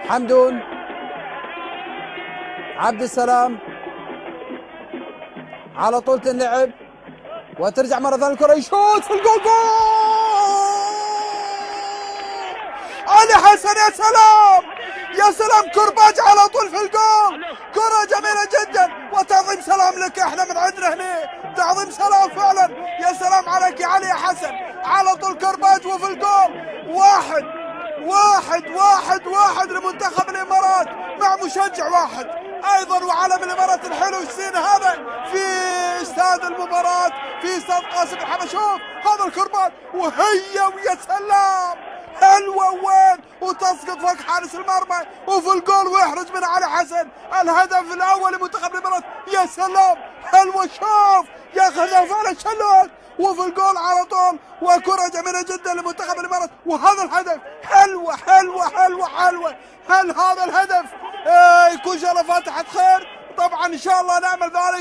حمدون، عبد السلام، على طول تنلعب وترجع مرة ثانية الكرة، يشوت في الجول، جول علي حسن. يا سلام يا سلام، كرباج على طول في الجول، كرة جميلة جدا وتعظيم سلام لك، احنا من عندنا هنا تعظيم سلام فعلا. يا سلام عليك يا علي يا حسن، على طول كرباج وفي الجول. واحد لمنتخب الامارات مع مشجع واحد ايضا، وعلم الامارات الحلو السين هذا في استاد المباراة في استاد قاسم الحما. شوف هذا الكرباج ويا سلام، حلوة وين وتسقط فوق حارس المرمى وفي الجول، ويحرز من علي حسن الهدف الاول لمنتخب الامارات. يا سلام حلوة، شوف ياخذها فعلا شلوت وفي الجول على طول، وكرة جميلة جدا لمنتخب الامارات. وهذا الهدف حلوة. هل هذا الهدف يكون ان شاء الله فاتحة خير؟ طبعا ان شاء الله نعمل ذلك.